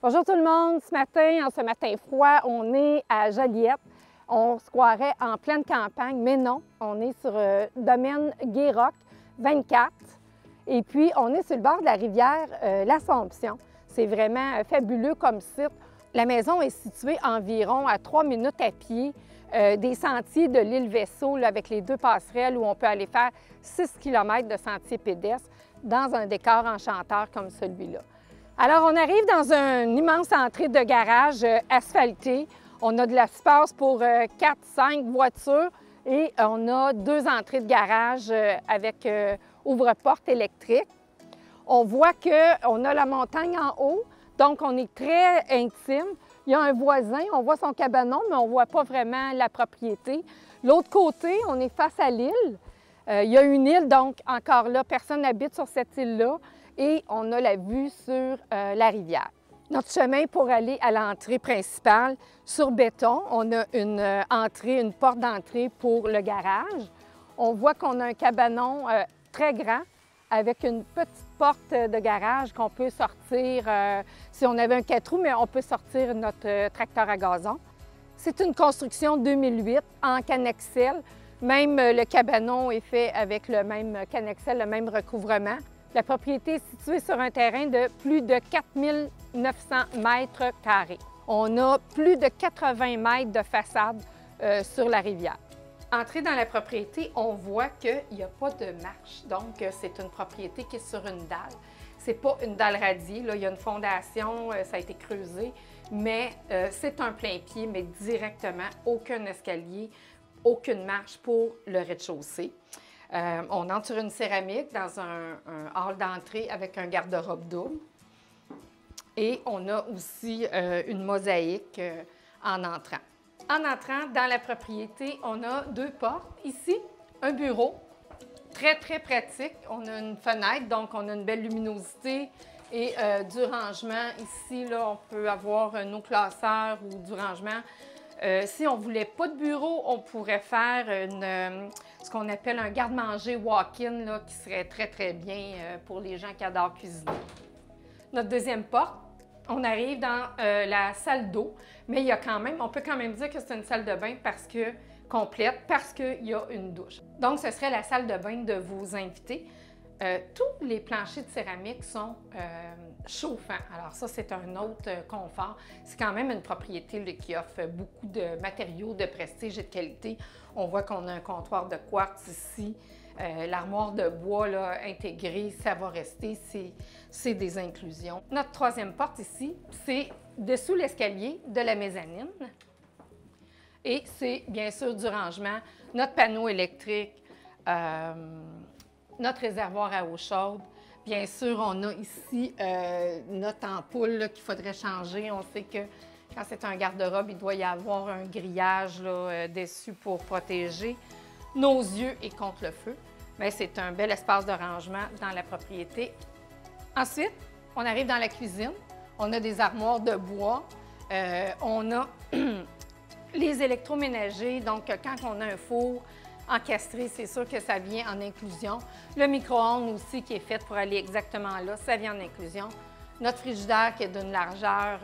Bonjour tout le monde, en ce matin froid, on est à Joliette. On se croirait en pleine campagne, mais non, on est sur domaine Guéroc 24. Et puis, on est sur le bord de la rivière l'Assomption. C'est vraiment fabuleux comme site. La maison est située environ à 3 minutes à pied des sentiers de l'île Vaisseau, là, avec les deux passerelles où on peut aller faire 6 km de sentiers pédestres dans un décor enchanteur comme celui-là. Alors, on arrive dans une immense entrée de garage asphaltée. On a de l'espace pour 4-5 voitures et on a 2 entrées de garage avec ouvre-porte électrique. On voit qu'on a la montagne en haut, donc on est très intime. Il y a un voisin, on voit son cabanon, mais on ne voit pas vraiment la propriété. L'autre côté, on est face à l'île. Il y a une île, donc encore là, personne n'habite sur cette île-là. Et on a la vue sur la rivière. Notre chemin pour aller à l'entrée principale sur béton, on a une porte d'entrée pour le garage. On voit qu'on a un cabanon très grand avec une petite porte de garage qu'on peut sortir, si on avait un 4 roues, mais on peut sortir notre tracteur à gazon. C'est une construction 2008 en Canexel. Même le cabanon est fait avec le même Canexel, le même recouvrement. La propriété est située sur un terrain de plus de 4 900 mètres carrés. On a plus de 80 mètres de façade sur la rivière. Entrée dans la propriété, on voit qu'il n'y a pas de marche. Donc, c'est une propriété qui est sur une dalle. Ce n'est pas une dalle radiée, là, il y a une fondation, ça a été creusé, mais c'est un plein pied, mais directement, aucun escalier, aucune marche pour le rez-de-chaussée. On entre sur une céramique dans un hall d'entrée avec un garde-robe double. Et on a aussi une mosaïque en entrant. En entrant dans la propriété, on a 2 portes. Ici, un bureau, très, très pratique. On a une fenêtre, donc on a une belle luminosité et du rangement. Ici, là, on peut avoir un eau classeur ou du rangement. Si on ne voulait pas de bureau, on pourrait faire ce qu'on appelle un garde-manger walk-in qui serait très, très bien pour les gens qui adorent cuisiner. Notre deuxième porte, on arrive dans la salle d'eau, mais on peut quand même dire que c'est une salle de bain complète parce qu'il y a une douche. Donc, ce serait la salle de bain de vos invités. Tous les planchers de céramique sont chauffants. Alors ça, c'est un autre confort. C'est quand même une propriété là, qui offre beaucoup de matériaux de prestige et de qualité. On voit qu'on a un comptoir de quartz ici. L'armoire de bois là, intégrée, ça va rester. C'est des inclusions. Notre troisième porte ici, c'est dessous l'escalier de la mezzanine. Et c'est bien sûr du rangement, notre panneau électrique, notre réservoir à eau chaude. Bien sûr, on a ici notre ampoule qu'il faudrait changer. On sait que quand c'est un garde-robe, il doit y avoir un grillage là, dessus pour protéger nos yeux et contre le feu. Mais c'est un bel espace de rangement dans la propriété. Ensuite, on arrive dans la cuisine. On a des armoires de bois. On a les électroménagers. Donc, quand on a un four encastré, c'est sûr que ça vient en inclusion. Le micro-ondes aussi qui est fait pour aller exactement là, ça vient en inclusion. Notre frigidaire qui est d'une largeur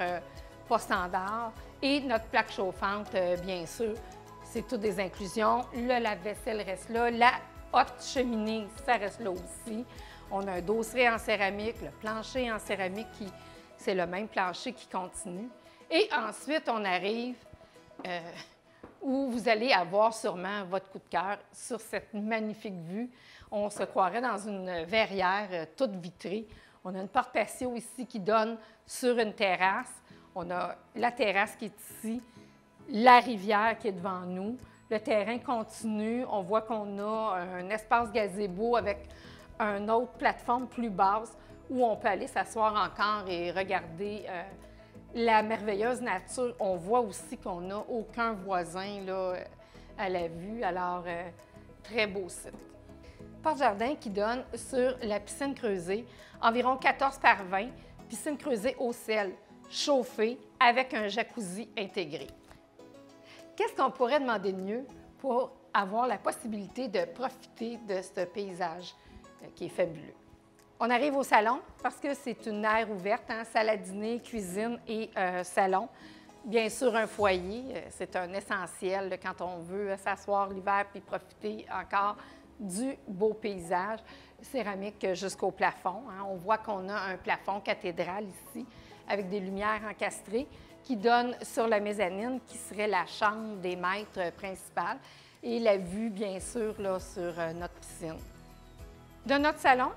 pas standard et notre plaque chauffante, bien sûr, c'est toutes des inclusions. Le lave-vaisselle reste là. La haute cheminée, ça reste là aussi. On a un dosseret en céramique, le plancher en céramique, c'est le même plancher qui continue. Et ensuite, on arrive où vous allez avoir sûrement votre coup de cœur sur cette magnifique vue. On se croirait dans une verrière toute vitrée. On a une porte patio ici qui donne sur une terrasse. On a la terrasse qui est ici, la rivière qui est devant nous. Le terrain continue. On voit qu'on a un espace gazebo avec une autre plateforme plus basse où on peut aller s'asseoir encore et regarder la merveilleuse nature. On voit aussi qu'on n'a aucun voisin là, à la vue. Alors, très beau site. Porte-jardin qui donne sur la piscine creusée, environ 14 par 20, piscine creusée au sel, chauffée, avec un jacuzzi intégré. Qu'est-ce qu'on pourrait demander de mieux pour avoir la possibilité de profiter de ce paysage qui est fabuleux? On arrive au salon parce que c'est une aire ouverte, hein, salle à dîner, cuisine et salon. Bien sûr, un foyer, c'est un essentiel là, quand on veut s'asseoir l'hiver puis profiter encore du beau paysage. Céramique jusqu'au plafond. Hein. On voit qu'on a un plafond cathédral ici avec des lumières encastrées qui donnent sur la mezzanine qui serait la chambre des maîtres principales et la vue, bien sûr, là, sur notre piscine. De notre salon,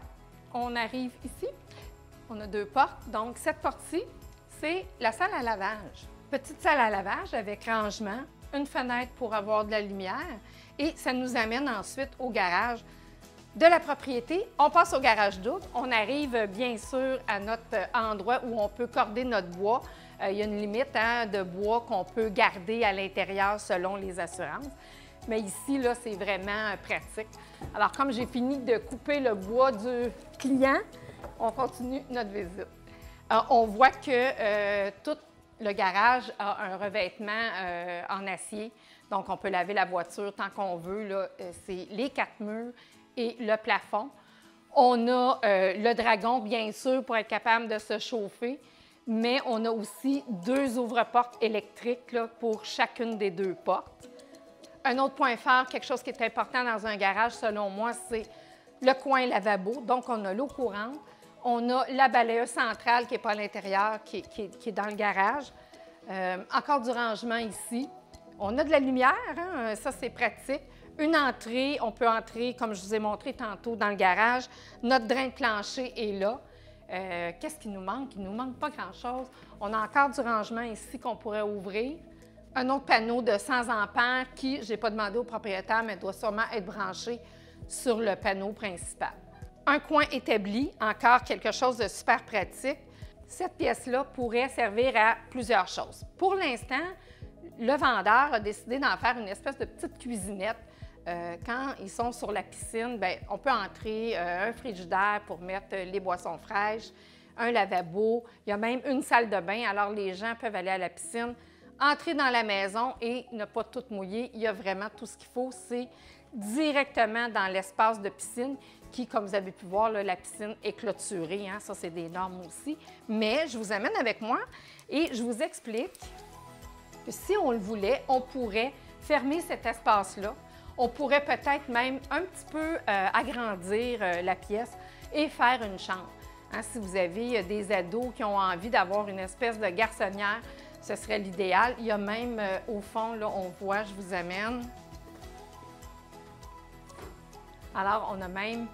on arrive ici. On a 2 portes. Donc, cette porte-ci, c'est la salle à lavage. Petite salle à lavage avec rangement, une fenêtre pour avoir de la lumière et ça nous amène ensuite au garage de la propriété. On passe au garage double. On arrive bien sûr à notre endroit où on peut corder notre bois. Il y a une limite hein, de bois qu'on peut garder à l'intérieur selon les assurances. Mais ici, là, c'est vraiment pratique. Alors, comme j'ai fini de couper le bois du client, on continue notre visite. On voit que tout le garage a un revêtement en acier, donc on peut laver la voiture tant qu'on veut. C'est les 4 murs et le plafond. On a le dragon, bien sûr, pour être capable de se chauffer, mais on a aussi 2 ouvre-portes électriques là, pour chacune des 2 portes. Un autre point fort, quelque chose qui est important dans un garage, selon moi, c'est le coin lavabo. Donc, on a l'eau courante. On a la balayeuse centrale qui n'est pas à l'intérieur, qui est dans le garage. Encore du rangement ici. On a de la lumière, hein? Ça c'est pratique. Une entrée, on peut entrer, comme je vous ai montré tantôt, dans le garage. Notre drain de plancher est là. Qu'est-ce qui nous manque? Il ne nous manque pas grand-chose. On a encore du rangement ici qu'on pourrait ouvrir. Un autre panneau de 100 ampères qui, je n'ai pas demandé au propriétaire, mais doit sûrement être branché sur le panneau principal. Un coin établi, encore quelque chose de super pratique. Cette pièce-là pourrait servir à plusieurs choses. Pour l'instant, le vendeur a décidé d'en faire une espèce de petite cuisinette. Quand ils sont sur la piscine, bien, on peut entrer un frigidaire pour mettre les boissons fraîches, un lavabo, il y a même une salle de bain, alors les gens peuvent aller à la piscine, entrer dans la maison et ne pas tout mouiller. Il y a vraiment tout ce qu'il faut, c'est directement dans l'espace de piscine qui, comme vous avez pu voir, là, la piscine est clôturée. Hein? Ça, c'est des normes aussi. Mais je vous amène avec moi et je vous explique que si on le voulait, on pourrait fermer cet espace-là. On pourrait peut-être même un petit peu agrandir la pièce et faire une chambre. Hein? Si vous avez des ados qui ont envie d'avoir une espèce de garçonnière, ce serait l'idéal. Il y a même au fond, là, on voit, je vous amène. Alors, on a même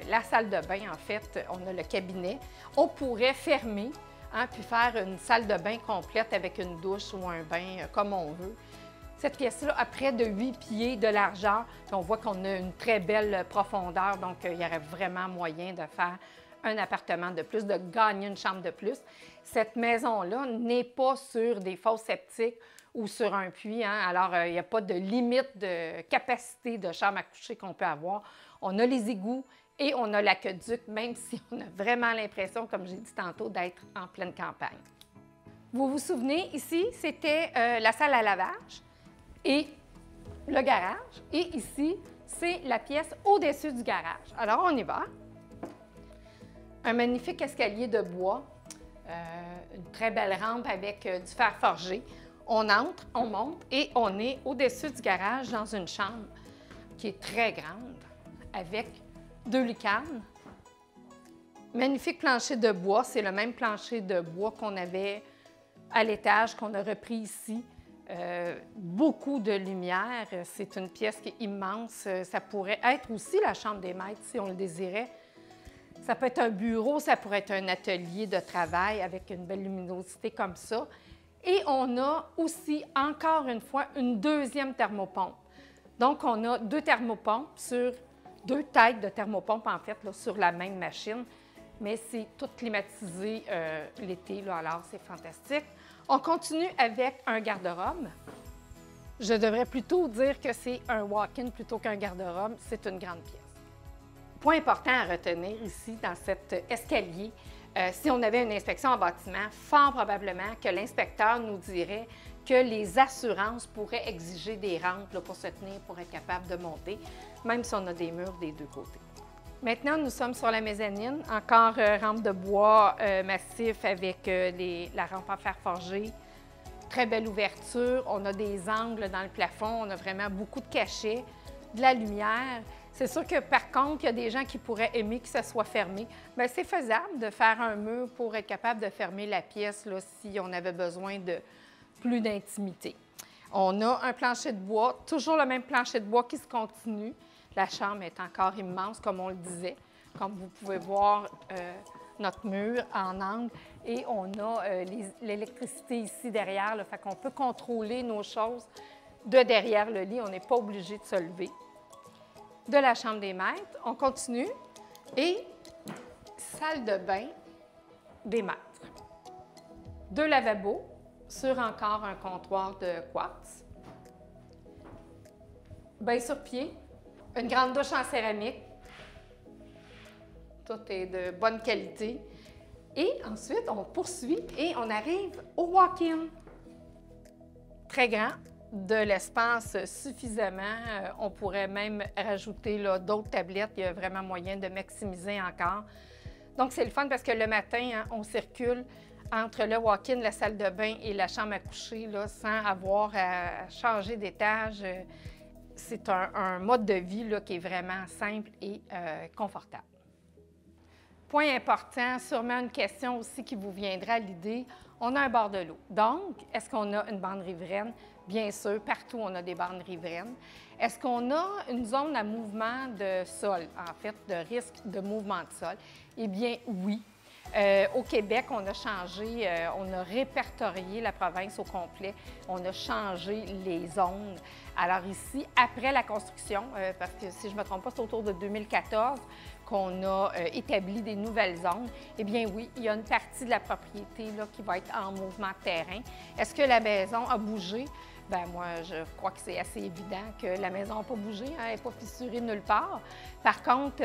la salle de bain, en fait, on a le cabinet. On pourrait fermer, hein, puis faire une salle de bain complète avec une douche ou un bain, comme on veut. Cette pièce-là a près de 8 pieds de largeur. Puis on voit qu'on a une très belle profondeur, donc il y aurait vraiment moyen de faire un appartement de plus, de gagner une chambre de plus. Cette maison-là n'est pas sur des fosses septiques ou sur un puits. Hein? Alors, il n'y a pas de limite de capacité de chambre à coucher qu'on peut avoir. On a les égouts et on a l'aqueduc, même si on a vraiment l'impression, comme j'ai dit tantôt, d'être en pleine campagne. Vous vous souvenez, ici, c'était la salle à lavage et le garage. Et ici, c'est la pièce au-dessus du garage. Alors, on y va. Un magnifique escalier de bois, une très belle rampe avec du fer forgé. On entre, on monte et on est au-dessus du garage dans une chambre qui est très grande avec 2 lucarnes. Magnifique plancher de bois, c'est le même plancher de bois qu'on avait à l'étage, qu'on a repris ici. Beaucoup de lumière, c'est une pièce qui est immense. Ça pourrait être aussi la chambre des maîtres si on le désirait. Ça peut être un bureau, ça pourrait être un atelier de travail avec une belle luminosité comme ça. Et on a aussi, encore une fois, une deuxième thermopompe. Donc, on a 2 thermopompes sur 2 têtes de thermopompe, en fait, là, sur la même machine. Mais c'est tout climatisé l'été, là, alors c'est fantastique. On continue avec un garde-robe. Je devrais plutôt dire que c'est un walk-in plutôt qu'un garde-robe. C'est une grande pièce. Point important à retenir ici, dans cet escalier, si on avait une inspection en bâtiment, fort probablement que l'inspecteur nous dirait que les assurances pourraient exiger des rampes là, pour se tenir, pour être capable de monter, même si on a des murs des 2 côtés. Maintenant, nous sommes sur la mezzanine, encore rampe de bois massif avec la rampe en fer forgé. Très belle ouverture, on a des angles dans le plafond, on a vraiment beaucoup de cachets, de la lumière. C'est sûr que par contre, il y a des gens qui pourraient aimer que ça soit fermé. Bien, c'est faisable de faire un mur pour être capable de fermer la pièce là, si on avait besoin de plus d'intimité. On a un plancher de bois, toujours le même plancher de bois qui se continue. La chambre est encore immense, comme on le disait. Comme vous pouvez voir, notre mur en angle. Et on a l'électricité ici derrière, là, fait qu'on peut contrôler nos choses de derrière le lit. On n'est pas obligé de se lever. De la chambre des maîtres, on continue. Et salle de bain des maîtres. 2 lavabos sur encore un comptoir de quartz. Bain sur pied. Une grande douche en céramique. Tout est de bonne qualité. Et ensuite, on poursuit et on arrive au walk-in. Très grand, de l'espace suffisamment. On pourrait même rajouter d'autres tablettes. Il y a vraiment moyen de maximiser encore. Donc, c'est le fun parce que le matin, hein, on circule entre le walk-in, la salle de bain et la chambre à coucher là, sans avoir à changer d'étage. C'est un mode de vie là, qui est vraiment simple et confortable. Point important, sûrement une question aussi qui vous viendra à l'idée, on a un bord de l'eau. Donc, est-ce qu'on a une bande riveraine? Bien sûr, partout on a des bandes riveraines. Est-ce qu'on a une zone à mouvement de sol, en fait, de risque de mouvement de sol? Eh bien, oui. Au Québec, on a changé, on a répertorié la province au complet, on a changé les zones. Alors ici, après la construction, parce que si je ne me trompe pas, c'est autour de 2014 qu'on a établi des nouvelles zones, eh bien oui, il y a une partie de la propriété là, qui va être en mouvement de terrain. Est-ce que la maison a bougé? Bien, moi, je crois que c'est assez évident que la maison n'a pas bougé, hein, elle n'est pas fissurée nulle part. Par contre,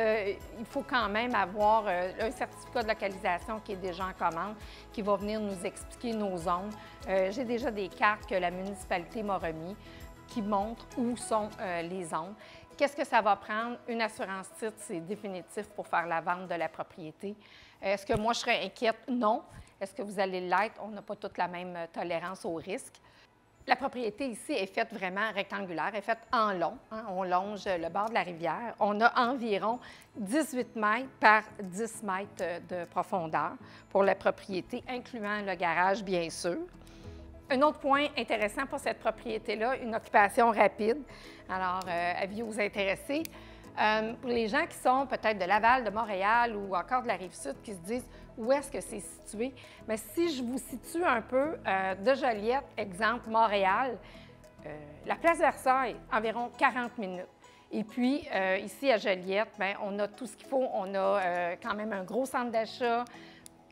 il faut quand même avoir un certificat de localisation qui est déjà en commande, qui va venir nous expliquer nos zones. J'ai déjà des cartes que la municipalité m'a remis qui montrent où sont les zones. Qu'est-ce que ça va prendre? Une assurance titre, c'est définitif pour faire la vente de la propriété. Est-ce que moi, je serais inquiète? Non. Est-ce que vous allez l'être? On n'a pas toute la même tolérance au risque. La propriété ici est faite vraiment rectangulaire, elle est faite en long. Hein, on longe le bord de la rivière. On a environ 18 mètres par 10 mètres de profondeur pour la propriété, incluant le garage, bien sûr. Un autre point intéressant pour cette propriété-là, une occupation rapide. Alors, avis aux intéressés. Pour les gens qui sont peut-être de Laval, de Montréal ou encore de la Rive-Sud, qui se disent où est-ce que c'est situé, mais si je vous situe un peu de Joliette, exemple Montréal, la place Versailles, environ 40 minutes. Et puis, ici à Joliette, bien, on a tout ce qu'il faut. On a quand même un gros centre d'achat,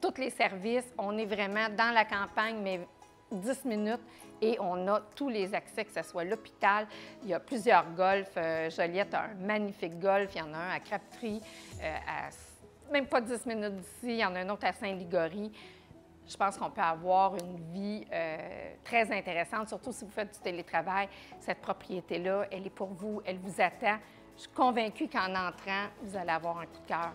tous les services. On est vraiment dans la campagne, mais 10 minutes et on a tous les accès, que ce soit l'hôpital. Il y a plusieurs golfs. Joliette a un magnifique golf. Il y en a un à Crabtree, même pas 10 minutes d'ici. Il y en a un autre à Saint-Ligory. Je pense qu'on peut avoir une vie très intéressante, surtout si vous faites du télétravail. Cette propriété-là, elle est pour vous, elle vous attend. Je suis convaincue qu'en entrant, vous allez avoir un coup de cœur.